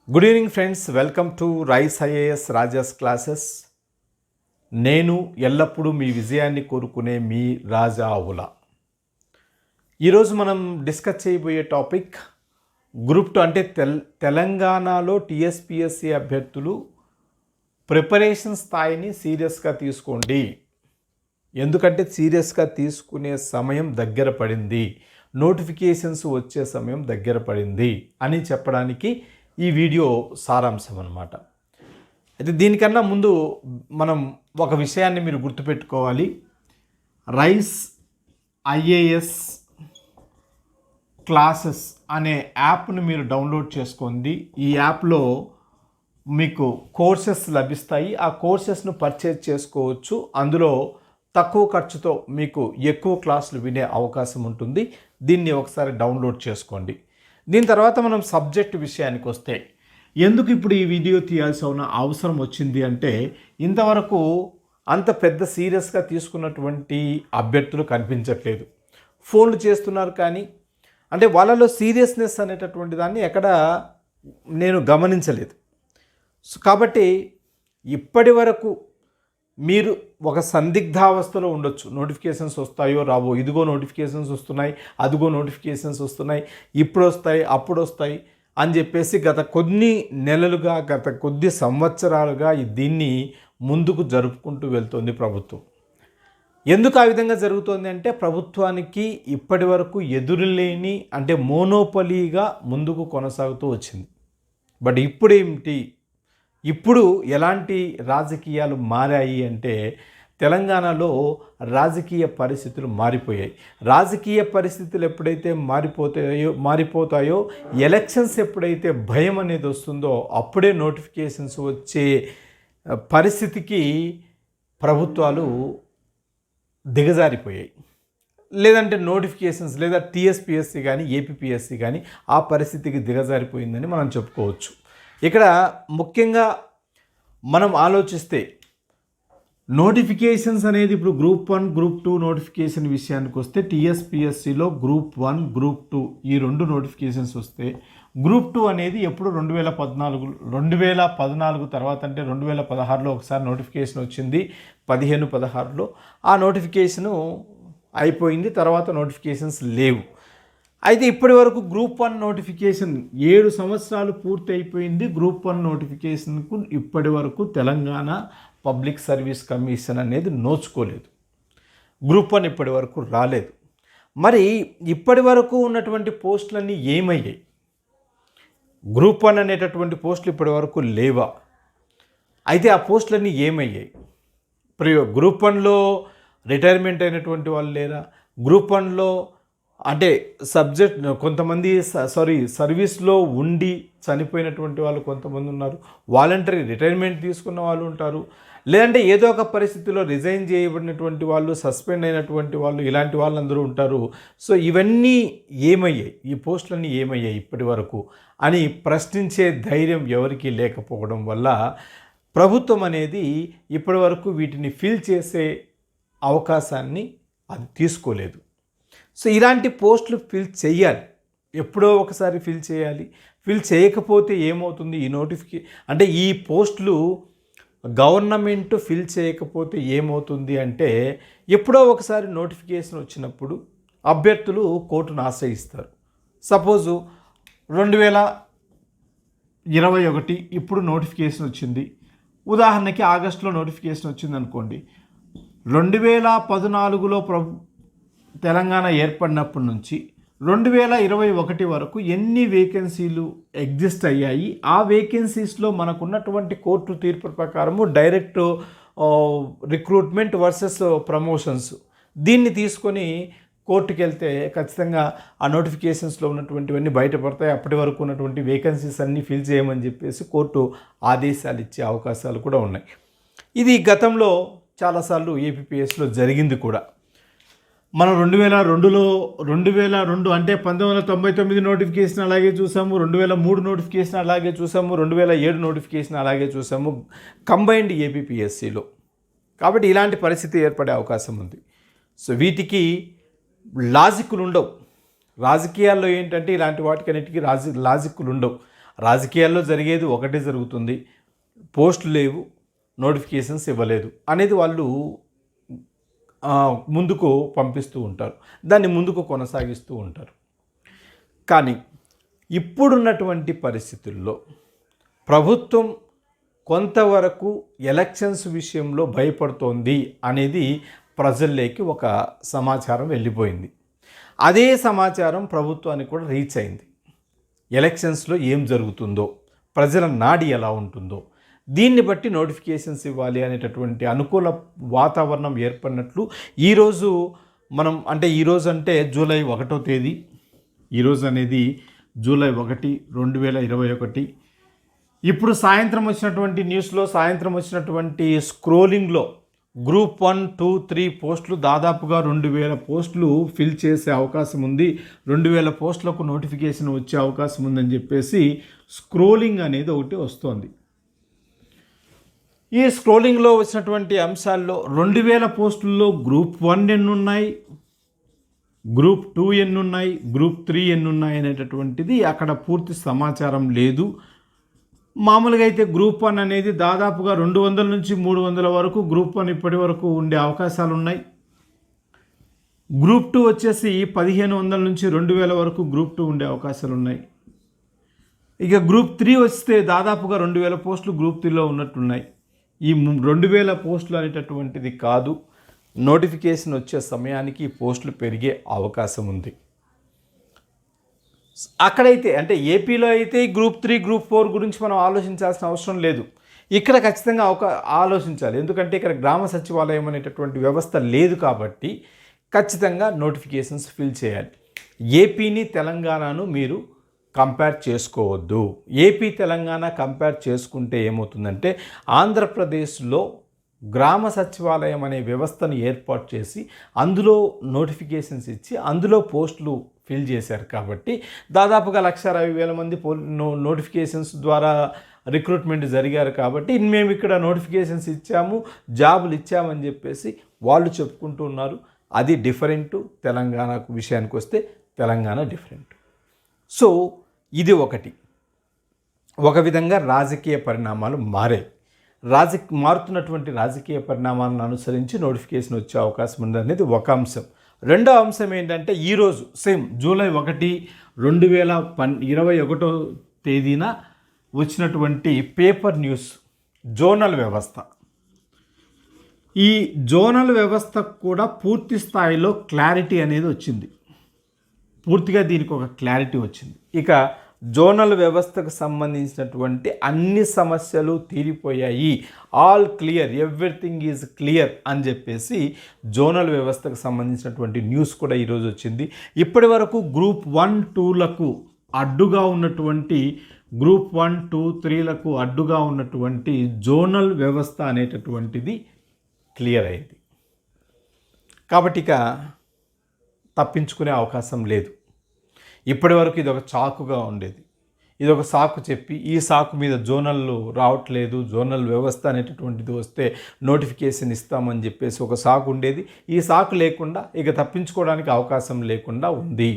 Good evening friends, welcome to Rise IAS Raja's classes. నేను ఎల్లప్పుడూ మీ విజయాన్ని కోరుకునే మీ రాజా ఆవుల. ఈరోజు మనం డిస్కస్ చేయబోయే టాపిక్ గ్రూప్ 2 అంటే తెలంగాణలో టీఎస్పీఎస్సీ అభ్యర్థులు ప్రిపరేషన్ స్థాయిని సీరియస్గా తీసుకోండి. ఎందుకంటే సీరియస్గా తీసుకునే సమయం దగ్గర పడింది, నోటిఫికేషన్స్ వచ్చే సమయం దగ్గర పడింది అని చెప్పడానికి ఈ వీడియో సారాంశం అన్నమాట. అయితే దీనికన్నా ముందు మనం ఒక విషయాన్ని మీరు గుర్తుపెట్టుకోవాలి. రైస్ ఐఏఎస్ క్లాసెస్ అనే యాప్ను మీరు డౌన్లోడ్ చేసుకోండి. ఈ యాప్లో మీకు కోర్సెస్ లభిస్తాయి. ఆ కోర్సెస్ను పర్చేజ్ చేసుకోవచ్చు. అందులో తక్కువ ఖర్చుతో మీకు ఎక్కువ క్లాసులు వినే అవకాశం ఉంటుంది. దీన్ని ఒకసారి డౌన్లోడ్ చేసుకోండి. దీని తర్వాత మనం సబ్జెక్ట్ విషయానికి వస్తే, ఎందుకు ఇప్పుడు ఈ వీడియో తీయాల్సిన అవసరం వచ్చింది అంటే, ఇంతవరకు అంత పెద్ద సీరియస్గా తీసుకున్నటువంటి అభ్యర్థులు కనిపించట్లేదు. ఫోన్లు చేస్తున్నారు కానీ అంటే వాళ్ళలో సీరియస్నెస్ అనేటటువంటి దాన్ని ఎక్కడ నేను గమనించలేదు. కాబట్టి ఇప్పటి వరకు మీరు ఒక సందిగ్ధావస్థలో ఉండొచ్చు. నోటిఫికేషన్స్ వస్తాయో రావో, ఇదిగో నోటిఫికేషన్స్ వస్తున్నాయి, అదిగో నోటిఫికేషన్స్ వస్తున్నాయి, ఇప్పుడు వస్తాయి అప్పుడు వస్తాయి అని చెప్పేసి గత కొన్ని నెలలుగా, గత కొద్ది సంవత్సరాలుగా దీన్ని ముందుకు జరుపుకుంటూ వెళ్తోంది ప్రభుత్వం. ఎందుకు ఆ విధంగా జరుగుతోంది అంటే, ప్రభుత్వానికి ఇప్పటి వరకు ఎదురులేని అంటే మోనోపలీగా ముందుకు కొనసాగుతూ వచ్చింది. బట్ ఇప్పుడు ఏమిటి, ఇప్పుడు ఎలాంటి రాజకీయాలు మారాయి అంటే, తెలంగాణలో రాజకీయ పరిస్థితులు మారిపోయాయి. రాజకీయ పరిస్థితులు ఎప్పుడైతే మారిపోతాయో ఎలక్షన్స్ ఎప్పుడైతే భయం అనేది వస్తుందో అప్పుడే నోటిఫికేషన్స్ వచ్చే పరిస్థితికి ప్రభుత్వాలు దిగజారిపోయాయి. లేదంటే నోటిఫికేషన్స్ లేదా టీఎస్పీఎస్సీ కానీ ఏపీపీఎస్సీ కానీ ఆ పరిస్థితికి దిగజారిపోయిందని మనం చెప్పుకోవచ్చు. ఇక్కడ ముఖ్యంగా మనం ఆలోచిస్తే నోటిఫికేషన్స్ అనేది ఇప్పుడు గ్రూప్ 1, గ్రూప్ 2 నోటిఫికేషన్ విషయానికి వస్తే, టీఎస్పీఎస్సీలో గ్రూప్ 1, గ్రూప్ 2 ఈ 2 నోటిఫికేషన్స్ వస్తే, గ్రూప్ 2 అనేది ఎప్పుడు 2014 తర్వాత అంటే 2016లో ఒకసారి నోటిఫికేషన్ వచ్చింది, 15-16లో ఆ నోటిఫికేషను అయిపోయింది. తర్వాత నోటిఫికేషన్స్ లేవు. అయితే ఇప్పటి వరకు గ్రూప్ 1 నోటిఫికేషన్ 7 సంవత్సరాలు పూర్తి అయిపోయింది. గ్రూప్ 1 నోటిఫికేషన్కు ఇప్పటి వరకు తెలంగాణ పబ్లిక్ సర్వీస్ కమిషన్ అనేది నోచుకోలేదు. గ్రూప్ 1 ఇప్పటి వరకు రాలేదు. మరి ఇప్పటి వరకు ఉన్నటువంటి పోస్టులన్నీ ఏమయ్యాయి? గ్రూప్ 1 అనేటటువంటి పోస్టులు ఇప్పటి వరకు లేవా? అయితే ఆ పోస్టులన్నీ ఏమయ్యాయి? గ్రూప్ 1లో రిటైర్మెంట్ అయినటువంటి వాళ్ళు లేరా? గ్రూప్ 1లో అంటే కొంతమంది సర్వీస్లో ఉండి చనిపోయినటువంటి వాళ్ళు కొంతమంది ఉన్నారు. వాలంటరీ రిటైర్మెంట్ తీసుకున్న వాళ్ళు ఉంటారు. లేదంటే ఏదో ఒక పరిస్థితిలో రిజైన్ చేయబడినటువంటి వాళ్ళు, సస్పెండ్ అయినటువంటి వాళ్ళు, ఇలాంటి వాళ్ళందరూ ఉంటారు. సో ఇవన్నీ ఏమయ్యాయి, ఈ పోస్టులన్నీ ఏమయ్యాయి ఇప్పటి వరకు అని ప్రశ్నించే ధైర్యం ఎవరికీ లేకపోవడం వల్ల ప్రభుత్వం అనేది ఇప్పటి వరకు వీటిని ఫిల్ చేసే అవకాశాన్ని అది తీసుకోలేదు. సో ఇలాంటి పోస్టులు ఫిల్ చేయాలి, ఎప్పుడో ఒకసారి ఫిల్ చేయాలి. ఫిల్ చేయకపోతే ఏమవుతుంది, అంటే ఈ పోస్టులు గవర్నమెంట్ ఫిల్ చేయకపోతే ఏమవుతుంది అంటే, ఎప్పుడో ఒకసారి నోటిఫికేషన్ వచ్చినప్పుడు అభ్యర్థులు కోర్టును ఆశ్రయిస్తారు. సపోజు 2021 ఇప్పుడు నోటిఫికేషన్ వచ్చింది, ఉదాహరణకి ఆగస్టులో నోటిఫికేషన్ వచ్చింది అనుకోండి. 2014లో తెలంగాణ ఏర్పడినప్పటి నుంచి 2021 వరకు ఎన్ని వేకెన్సీలు ఎగ్జిస్ట్ అయ్యాయి, ఆ వేకెన్సీస్లో మనకున్నటువంటి కోర్టు తీర్పు ప్రకారము డైరెక్ట్ రిక్రూట్మెంట్ వర్సెస్ ప్రమోషన్స్, దీన్ని తీసుకొని కోర్టుకి వెళ్తే ఖచ్చితంగా ఆ నోటిఫికేషన్స్లో ఉన్నటువంటివన్నీ బయటపడతాయి. అప్పటి వరకు ఉన్నటువంటి వేకెన్సీస్ అన్నీ ఫిల్ చేయమని చెప్పేసి కోర్టు ఆదేశాలు ఇచ్చే అవకాశాలు కూడా ఉన్నాయి. ఇది గతంలో చాలాసార్లు ఏపీపీఎస్లో జరిగింది కూడా. మనం 2002 అంటే 1999 నోటిఫికేషన్ అలాగే చూసాము, 2003 నోటిఫికేషన్ అలాగే చూసాము, 2007 నోటిఫికేషన్ అలాగే చూసాము కంబైన్డ్ ఏపీపీఎస్సీలో. కాబట్టి ఇలాంటి పరిస్థితి ఏర్పడే అవకాశం ఉంది. సో వీటికి లాజిక్లు ఉండవు. రాజకీయాల్లో ఏంటంటే ఇలాంటి వాటికన్నిటికీ లాజిక్లు ఉండవు. రాజకీయాల్లో జరిగేది ఒకటే జరుగుతుంది, పోస్టులు లేవు, నోటిఫికేషన్స్ ఇవ్వలేదు అనేది వాళ్ళు ముందుకు పంపిస్తూ ఉంటారు, దాన్ని ముందుకు కొనసాగిస్తూ ఉంటారు. కానీ ఇప్పుడున్నటువంటి పరిస్థితుల్లో ప్రభుత్వం కొంతవరకు ఎలక్షన్స్ విషయంలో భయపడుతోంది అనేది ప్రజల్లోకి ఒక సమాచారం వెళ్ళిపోయింది. అదే సమాచారం ప్రభుత్వానికి కూడా రీచ్ అయింది. ఎలక్షన్స్లో ఏం జరుగుతుందో, ప్రజల నాడి ఎలా ఉంటుందో, దీన్ని బట్టి నోటిఫికేషన్స్ ఇవ్వాలి అనేటటువంటి అనుకూల వాతావరణం ఏర్పడినట్లు ఈరోజు ఈరోజు అంటే జూలై 1వ తేదీ, ఈరోజు అనేది జూలై 1, 2021. ఇప్పుడు సాయంత్రం వచ్చినటువంటి న్యూస్లో, సాయంత్రం వచ్చినటువంటి స్క్రోలింగ్లో గ్రూప్ 1, 2, 3 పోస్టులు దాదాపుగా 2000 పోస్టులు ఫిల్ చేసే అవకాశం ఉంది, 2000 పోస్టులకు నోటిఫికేషన్ వచ్చే అవకాశం ఉందని చెప్పేసి స్క్రోలింగ్ అనేది ఒకటి వస్తోంది. ఈ స్క్రోలింగ్లో వచ్చినటువంటి అంశాల్లో 2000 పోస్టుల్లో గ్రూప్ 1 ఎన్నున్నాయి, గ్రూప్ 2 ఎన్నున్నాయి, గ్రూప్ 3 ఎన్నున్నాయి అనేటటువంటిది అక్కడ పూర్తి సమాచారం లేదు. మామూలుగా అయితే గ్రూప్ 1 అనేది దాదాపుగా 200 నుంచి 300 వరకు గ్రూప్ 1 ఇప్పటి వరకు ఉండే అవకాశాలు ఉన్నాయి. గ్రూప్ 2 వచ్చేసి 1500 నుంచి 2000 వరకు గ్రూప్ 2 ఉండే అవకాశాలు ఉన్నాయి. ఇక గ్రూప్ 3 వస్తే దాదాపుగా 2000 పోస్టులు గ్రూప్ 3లో ఉన్నట్టున్నాయి. ఈ 2000 పోస్టులు అనేటటువంటిది కాదు, నోటిఫికేషన్ వచ్చే సమయానికి ఈ పోస్టులు పెరిగే అవకాశం ఉంది. అక్కడైతే అంటే ఏపీలో అయితే గ్రూప్ 3, గ్రూప్ 4 గురించి మనం ఆలోచించాల్సిన అవసరం లేదు. ఇక్కడ ఖచ్చితంగా ఆలోచించాలి, ఎందుకంటే ఇక్కడ గ్రామ సచివాలయం అనేటటువంటి వ్యవస్థ లేదు కాబట్టి ఖచ్చితంగా నోటిఫికేషన్స్ ఫిల్ చేయాలి. ఏపీని తెలంగాణను మీరు కంపేర్ చేసుకోవద్దు. ఏపీ తెలంగాణ కంపేర్ చేసుకుంటే ఏమవుతుందంటే ఆంధ్రప్రదేశ్లో గ్రామ సచివాలయం అనే వ్యవస్థను ఏర్పాటు చేసి అందులో నోటిఫికేషన్స్ ఇచ్చి అందులో పోస్టులు ఫిల్ చేశారు కాబట్టి దాదాపుగా 1,60,000 మంది నోటిఫికేషన్స్ ద్వారా రిక్రూట్మెంట్ జరిగారు కాబట్టి మేము ఇక్కడ నోటిఫికేషన్స్ ఇచ్చాము, జాబులు ఇచ్చామని చెప్పేసి వాళ్ళు చెప్పుకుంటూ ఉన్నారు. అది డిఫరెంట్. తెలంగాణ విషయానికి వస్తే తెలంగాణ డిఫరెంట్. సో ఇది ఒకటి, ఒక విధంగా రాజకీయ పరిణామాలు మారాయి. మారుతున్నటువంటి రాజకీయ పరిణామాలను అనుసరించి నోటిఫికేషన్ వచ్చే అవకాశం ఉంది అనేది ఒక అంశం. రెండో అంశం ఏంటంటే ఈరోజు సేమ్ జూలై 1, 2021 తేదీన వచ్చినటువంటి పేపర్ న్యూస్, జోనల్ వ్యవస్థ. ఈ జోనల్ వ్యవస్థకు కూడా పూర్తి స్థాయిలో క్లారిటీ అనేది వచ్చింది. పూర్తిగా దీనికి ఒక క్లారిటీ వచ్చింది. ఇక జోనల్ వ్యవస్థకు సంబంధించినటువంటి అన్ని సమస్యలు తీరిపోయాయి, all clear, everything is clear అని చెప్పేసి జోనల్ వ్యవస్థకు సంబంధించినటువంటి న్యూస్ కూడా ఈరోజు వచ్చింది. ఇప్పటి వరకు గ్రూప్ 1, 2లకు అడ్డుగా ఉన్నటువంటి, గ్రూప్ 1, 2, 3లకు అడ్డుగా ఉన్నటువంటి జోనల్ వ్యవస్థ అనేటటువంటిది క్లియర్ అయింది. కాబట్టి ఇక తప్పించుకునే అవకాశం లేదు. ఇప్పటి వరకు ఇది ఒక చాకుగా ఉండేది, ఇది ఒక సాకు చెప్పి ఈ సాకు మీద జోనల్లు రావట్లేదు, జోనల్ వ్యవస్థ అనేటటువంటిది వస్తే నోటిఫికేషన్ ఇస్తామని చెప్పేసి ఒక సాకు ఉండేది. ఈ సాకు లేకుండా ఇక తప్పించుకోవడానికి అవకాశం లేకుండా ఉంది.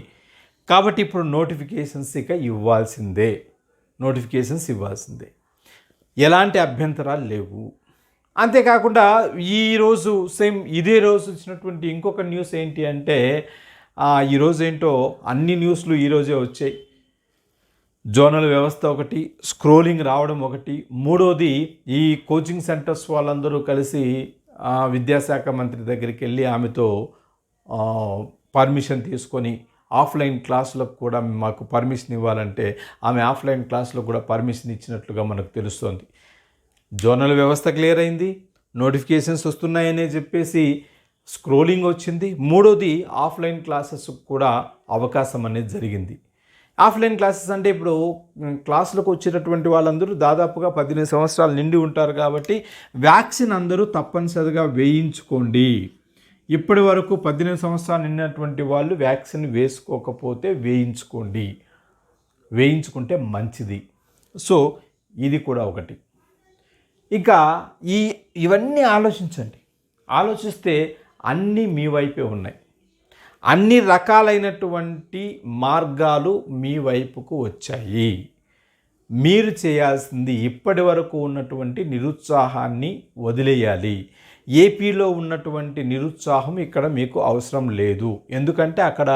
కాబట్టి ఇప్పుడు నోటిఫికేషన్స్ ఇక ఇవ్వాల్సిందే, ఎలాంటి అభ్యంతరాలు లేవు. అంతేకాకుండా ఈరోజు సేమ్ ఇదే రోజు వచ్చినటువంటి ఇంకొక న్యూస్ ఏంటి అంటే, ఈరోజు ఏంటో అన్ని న్యూస్లు ఈరోజే వచ్చాయి. జోనల్ వ్యవస్థ ఒకటి, స్క్రోలింగ్ రావడం ఒకటి, మూడోది ఈ కోచింగ్ సెంటర్స్ వాళ్ళందరూ కలిసి విద్యాశాఖ మంత్రి దగ్గరికి వెళ్ళి ఆమెతో పర్మిషన్ తీసుకొని ఆఫ్లైన్ క్లాసులకు కూడా మాకు పర్మిషన్ ఇవ్వాలంటే ఆమె ఆఫ్లైన్ క్లాసులకు కూడా పర్మిషన్ ఇచ్చినట్లుగా మనకు తెలుస్తోంది. జోనల్ వ్యవస్థ క్లియర్ అయింది, నోటిఫికేషన్స్ వస్తున్నాయనే చెప్పేసి స్క్రోలింగ్ వచ్చింది. మూడోది ఆఫ్లైన్ క్లాసెస్ కూడా అవకాశం అనేది జరిగింది. ఆఫ్లైన్ క్లాసెస్ అంటే ఇప్పుడు క్లాసులకు వచ్చేటటువంటి వాళ్ళందరూ దాదాపుగా 18 సంవత్సరాలు నిండి ఉంటారు కాబట్టి వ్యాక్సిన్ అందరూ తప్పనిసరిగా వేయించుకోండి. ఇప్పటి వరకు 18 సంవత్సరాలు నిండినటువంటి వాళ్ళు వ్యాక్సిన్ వేసుకోకపోతే వేయించుకుంటే మంచిది. సో ఇది కూడా ఒకటి. ఇంకా ఇవన్నీ ఆలోచిస్తే అన్నీ మీ వైపే ఉన్నాయి. అన్ని రకాలైనటువంటి మార్గాలు మీ వైపుకు వచ్చాయి. మీరు చేయాల్సింది ఇప్పటి వరకు ఉన్నటువంటి నిరుత్సాహాన్ని వదిలేయాలి. ఏపీలో ఉన్నటువంటి నిరుత్సాహం ఇక్కడ మీకు అవసరం లేదు. ఎందుకంటే అక్కడ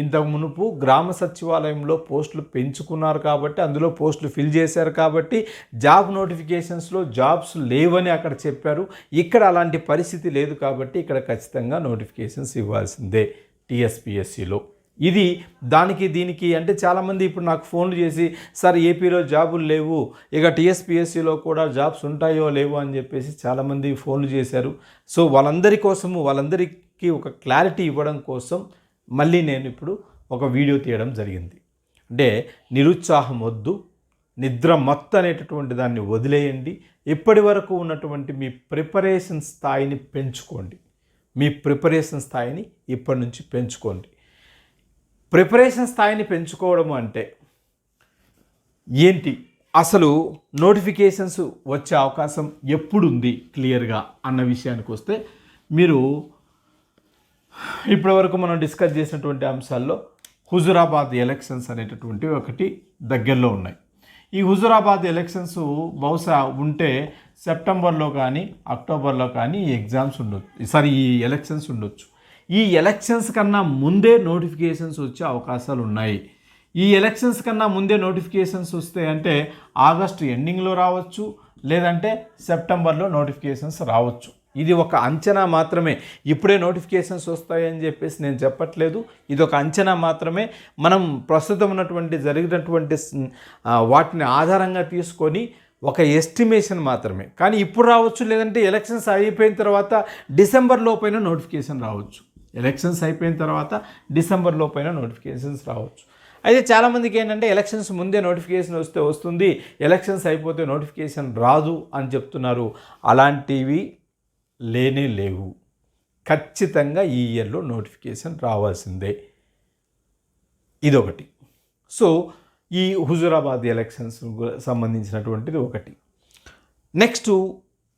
ఇంతకు మునుపు గ్రామ సచివాలయంలో పోస్టులు పెంచుకున్నారు కాబట్టి, అందులో పోస్టులు ఫిల్ చేశారు కాబట్టి జాబ్ నోటిఫికేషన్స్లో జాబ్స్ లేవని అక్కడ చెప్పారు. ఇక్కడ అలాంటి పరిస్థితి లేదు కాబట్టి ఇక్కడ ఖచ్చితంగా నోటిఫికేషన్స్ ఇవ్వాల్సిందే టీఎస్పీఎస్సీలో. ఇది దానికి దీనికి అంటే చాలామంది ఇప్పుడు నాకు ఫోన్లు చేసి, సార్ ఏపీలో జాబులు లేవు, ఇక టీఎస్పీఎస్సీలో కూడా జాబ్స్ ఉంటాయో లేవో అని చెప్పేసి చాలామంది ఫోన్లు చేశారు. సో వాళ్ళందరికీ ఒక క్లారిటీ ఇవ్వడం కోసం మళ్ళీ నేను ఇప్పుడు ఒక వీడియో తీయడం జరిగింది. అంటే నిరుత్సాహం వద్దు, నిద్ర మత్తు అనేటటువంటి దాన్ని వదిలేయండి. ఇప్పటి వరకు ఉన్నటువంటి మీ ప్రిపరేషన్ స్థాయిని పెంచుకోండి. ఇప్పటి నుంచి పెంచుకోండి. ప్రిపరేషన్ స్థాయిని పెంచుకోవడం అంటే ఏంటి, అసలు నోటిఫికేషన్స్ వచ్చే అవకాశం ఎప్పుడుంది క్లియర్గా అన్న విషయానికి వస్తే, మీరు ఇప్పటివరకు మనం డిస్కస్ చేసినటువంటి అంశాల్లో హుజురాబాద్ ఎలక్షన్స్ అనేటటువంటివి ఒకటి దగ్గరలో ఉన్నాయి. ఈ హుజురాబాద్ ఎలక్షన్స్ బహుశా ఉంటే సెప్టెంబర్లో కానీ అక్టోబర్లో కానీ ఈ ఎలక్షన్స్ ఉండొచ్చు. ఈ ఎలక్షన్స్ కన్నా ముందే నోటిఫికేషన్స్ వచ్చే అవకాశాలు ఉన్నాయి. ఈ ఎలక్షన్స్ కన్నా ముందే నోటిఫికేషన్స్ వస్తే అంటే ఆగస్టు ఎండింగ్లో రావచ్చు, లేదంటే సెప్టెంబర్లో నోటిఫికేషన్స్ రావచ్చు. ఇది ఒక అంచనా మాత్రమే. ఇప్పుడే నోటిఫికేషన్స్ వస్తాయని చెప్పేసి నేను చెప్పట్లేదు. ఇది ఒక అంచనా మాత్రమే. మనం ప్రస్తుతం ఉన్నటువంటి జరిగినటువంటి వాటిని ఆధారంగా తీసుకొని ఒక ఎస్టిమేషన్ మాత్రమే. కానీ ఇప్పుడు రావచ్చు, లేదంటే ఎలక్షన్స్ అయిపోయిన తర్వాత డిసెంబర్ లోపైన నోటిఫికేషన్ రావచ్చు. నోటిఫికేషన్స్ రావచ్చు. అయితే చాలామందికి ఏంటంటే ఎలక్షన్స్ ముందే నోటిఫికేషన్ వస్తుంది, ఎలక్షన్స్ అయిపోతే నోటిఫికేషన్ రాదు అని చెప్తున్నారు. అలాంటివి లేవు. ఖచ్చితంగా ఈ ఇయర్లో నోటిఫికేషన్ రావాల్సిందే. ఇదొకటి. సో ఈ హుజురాబాద్ ఎలక్షన్స్ సంబంధించినటువంటిది ఒకటి. నెక్స్ట్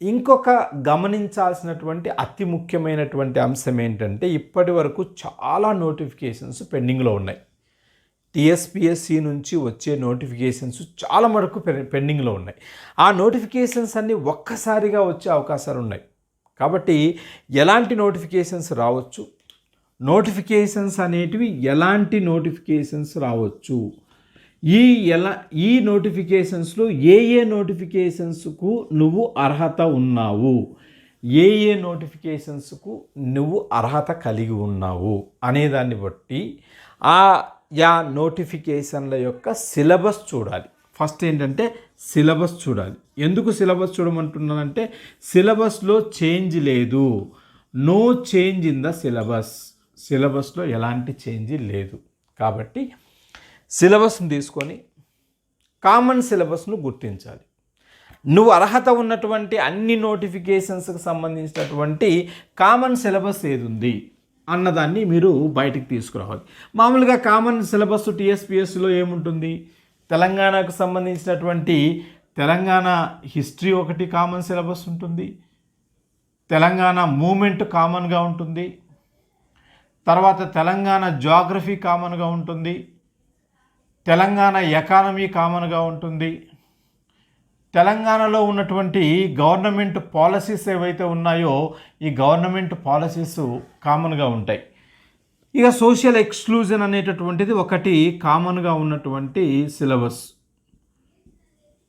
ఇంకొక గమనించాల్సినటువంటి అతి ముఖ్యమైనటువంటి అంశం ఏంటంటే, ఇప్పటి వరకు చాలా నోటిఫికేషన్స్ పెండింగ్లో ఉన్నాయి. టీఎస్పీఎస్సీ నుంచి వచ్చే నోటిఫికేషన్స్ చాలా మటుకు పెండింగ్లో ఉన్నాయి. ఆ నోటిఫికేషన్స్ అన్నీ ఒక్కసారిగా వచ్చే అవకాశాలు ఉన్నాయి. కాబట్టి ఎలాంటి నోటిఫికేషన్స్ రావచ్చు, నోటిఫికేషన్స్ అనేటివి ఎలాంటి నోటిఫికేషన్స్ రావచ్చు, ఈ నోటిఫికేషన్స్లో ఏ నోటిఫికేషన్స్కు నువ్వు అర్హత ఉన్నావు, ఏ నోటిఫికేషన్స్కు నువ్వు అర్హత కలిగి ఉన్నావు అనేదాన్ని బట్టి ఆ నోటిఫికేషన్ల యొక్క సిలబస్ చూడాలి. ఫస్ట్ ఏంటంటే సిలబస్ చూడాలి. ఎందుకు సిలబస్ చూడమంటున్నానంటే, సిలబస్లో చేంజ్ లేదు. నో చేంజ్ ఇన్ ద సిలబస్లో ఎలాంటి చేంజ్ లేదు. కాబట్టి సిలబస్ను తీసుకొని కామన్ సిలబస్ను గుర్తించాలి. నువ్వు అర్హత ఉన్నటువంటి అన్ని నోటిఫికేషన్స్కి సంబంధించినటువంటి కామన్ సిలబస్ ఏది ఉంది అన్నదాన్ని మీరు బయటికి తీసుకురావాలి. మామూలుగా కామన్ సిలబస్ టీఎస్పీఎస్సీలో ఏముంటుంది, తెలంగాణకు సంబంధించినటువంటి తెలంగాణ హిస్టరీ ఒకటి కామన్ సిలబస్ ఉంటుంది, తెలంగాణ మూమెంట్ కామన్గా ఉంటుంది, తర్వాత తెలంగాణ జాగ్రఫీ కామన్గా ఉంటుంది, తెలంగాణ ఎకానమీ కామన్గా ఉంటుంది, తెలంగాణలో ఉన్నటువంటి గవర్నమెంట్ పాలసీస్ ఏవైతే ఉన్నాయో ఈ గవర్నమెంట్ పాలసీస్ కామన్గా ఉంటాయి. ఇక సోషల్ ఎక్స్క్లూజన్ అనేటటువంటిది ఒకటి కామన్గా ఉన్నటువంటి సిలబస్.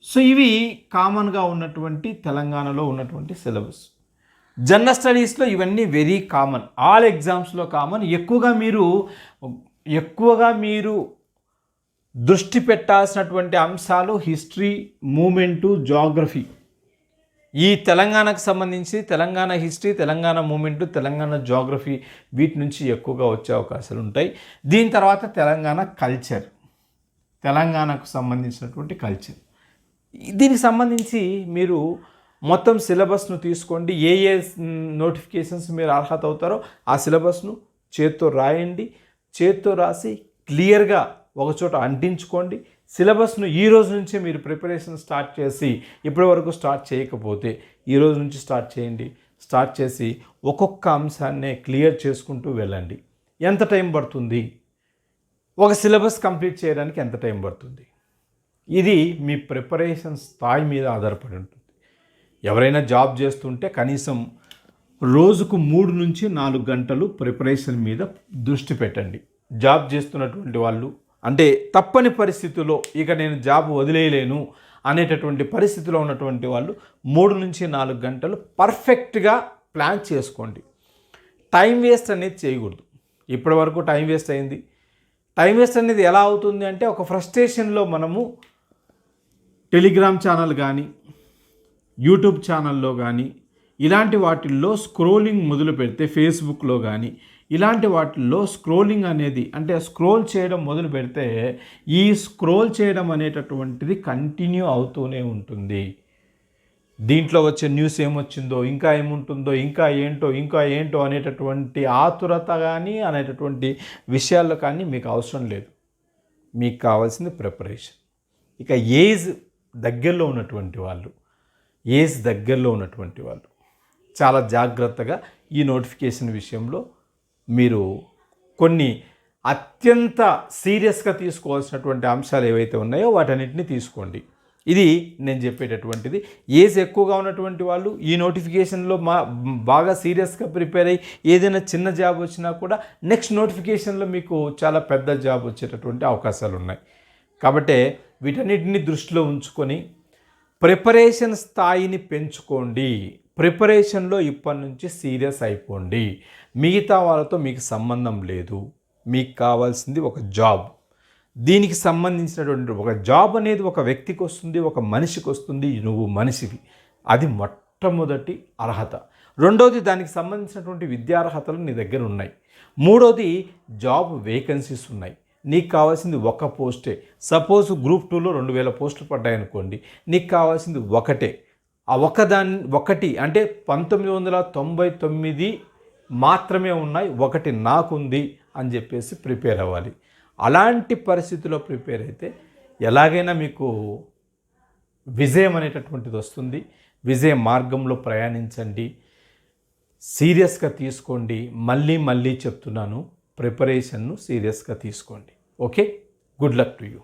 సో ఇవి కామన్గా ఉన్నటువంటి తెలంగాణలో ఉన్నటువంటి సిలబస్. జనరల్ స్టడీస్లో ఇవన్నీ వెరీ కామన్, ఆల్ ఎగ్జామ్స్లో కామన్. ఎక్కువగా మీరు దృష్టి పెట్టాల్సినటువంటి అంశాలు హిస్టరీ, మూమెంటు, జాగ్రఫీ. ఈ తెలంగాణకు సంబంధించి Telangana history, Telangana movement, Telangana geography వీటి నుంచి ఎక్కువగా వచ్చే అవకాశాలు ఉంటాయి. దీని తర్వాత తెలంగాణ కల్చర్, తెలంగాణకు సంబంధించినటువంటి కల్చర్. దీనికి సంబంధించి మీరు మొత్తం సిలబస్ను తీసుకోండి. ఏ నోటిఫికేషన్స్ మీరు అర్హత అవుతారో ఆ సిలబస్ను చేత్తో రాయండి. చేత్తో రాసి క్లియర్గా ఒకచోట అంటించుకోండి. సిలబస్ను ఈ రోజు నుంచే మీరు ప్రిపరేషన్ స్టార్ట్ చేసి, ఇప్పటి వరకు స్టార్ట్ చేయకపోతే ఈ రోజు నుంచి స్టార్ట్ చేయండి. స్టార్ట్ చేసి ఒక్కొక్క అంశాన్నే క్లియర్ చేసుకుంటూ వెళ్ళండి. ఎంత టైం పడుతుంది, ఒక సిలబస్ కంప్లీట్ చేయడానికి ఎంత టైం పడుతుంది? ఇది మీ ప్రిపరేషన్ స్థాయి మీద ఆధారపడి ఉంటుంది. ఎవరైనా జాబ్ చేస్తుంటే కనీసం రోజుకు 3 నుంచి 4 గంటలు ప్రిపరేషన్ మీద దృష్టి పెట్టండి. జాబ్ చేస్తున్నటువంటి వాళ్ళు, అంటే తప్పని పరిస్థితుల్లో ఇక నేను జాబ్ వదిలేయలేను అనేటటువంటి పరిస్థితిలో ఉన్నటువంటి వాళ్ళు 3 నుంచి 4 గంటలు పర్ఫెక్ట్గా ప్లాన్ చేసుకోండి. టైం వేస్ట్ అనేది చేయకూడదు. ఇప్పటి వరకు టైం వేస్ట్ అయింది. టైం వేస్ట్ అనేది ఎలా అవుతుంది అంటే, ఒక ఫ్రస్ట్రేషన్లో మనము టెలిగ్రామ్ ఛానల్ కానీ, యూట్యూబ్ ఛానల్లో కానీ, ఇలాంటి వాటిల్లో స్క్రోలింగ్ మొదలు పెడితే, ఫేస్బుక్లో కానీ ఇలాంటి వాటిల్లో స్క్రోలింగ్ అనేది, అంటే స్క్రోల్ చేయడం మొదలు పెడితే ఈ స్క్రోల్ చేయడం అనేటటువంటిది కంటిన్యూ అవుతూనే ఉంటుంది. దీంట్లో వచ్చే న్యూస్ ఏమొచ్చిందో, ఇంకా ఏముంటుందో, ఇంకా ఏంటో అనేటటువంటి ఆతురత కానీ అనేటటువంటి విషయాల్లో కానీ మీకు అవసరం లేదు. మీకు కావాల్సింది ప్రిపరేషన్. ఇక ఏజ్ దగ్గరలో ఉన్నటువంటి వాళ్ళు చాలా జాగ్రత్తగా ఈ నోటిఫికేషన్ విషయంలో మీరు కొన్ని అత్యంత సీరియస్గా తీసుకోవాల్సినటువంటి అంశాలు ఏవైతే ఉన్నాయో వాటన్నిటిని తీసుకోండి. ఇది నేను చెప్పేటటువంటిది. ఏజ్ ఎక్కువగా ఉన్నటువంటి వాళ్ళు ఈ నోటిఫికేషన్లో బాగా సీరియస్గా ప్రిపేర్ అయ్యి ఏదైనా చిన్న జాబ్ వచ్చినా కూడా నెక్స్ట్ నోటిఫికేషన్లో మీకు చాలా పెద్ద జాబ్ వచ్చేటటువంటి అవకాశాలు ఉన్నాయి. కాబట్టి వీటన్నిటిని దృష్టిలో ఉంచుకొని ప్రిపరేషన్ స్థాయిని పెంచుకోండి. ప్రిపరేషన్లో ఇప్పటి నుంచి సీరియస్ అయిపోండి. మిగతా వాళ్ళతో మీకు సంబంధం లేదు. మీకు కావాల్సింది ఒక జాబ్. దీనికి సంబంధించినటువంటి ఒక జాబ్ అనేది ఒక వ్యక్తికి వస్తుంది, ఒక మనిషికి వస్తుంది. నువ్వు మనిషివి. అది మొట్టమొదటి అర్హత. రెండోది, దానికి సంబంధించినటువంటి విద్యార్హతలు నీ దగ్గర ఉన్నాయి. మూడోది, జాబ్ వేకెన్సీస్ ఉన్నాయి. నీకు కావాల్సింది ఒక పోస్టే. సపోజ్ గ్రూప్ 2లో 2000 పోస్టులు పడ్డాయనుకోండి, నీకు కావాల్సింది ఒకటే. ఆ ఒకటి అంటే 1999 మాత్రమే ఉన్నాయి, ఒకటి నాకుంది అని చెప్పేసి ప్రిపేర్ అవ్వాలి. అలాంటి పరిస్థితిలో ప్రిపేర్ అయితే ఎలాగైనా మీకు విజయం అనేటటువంటిది వస్తుంది. విజయ మార్గంలో ప్రయాణించండి. సీరియస్గా తీసుకోండి. మళ్ళీ చెప్తున్నాను, ప్రిపరేషన్ను సీరియస్గా తీసుకోండి. Okay, good luck to you.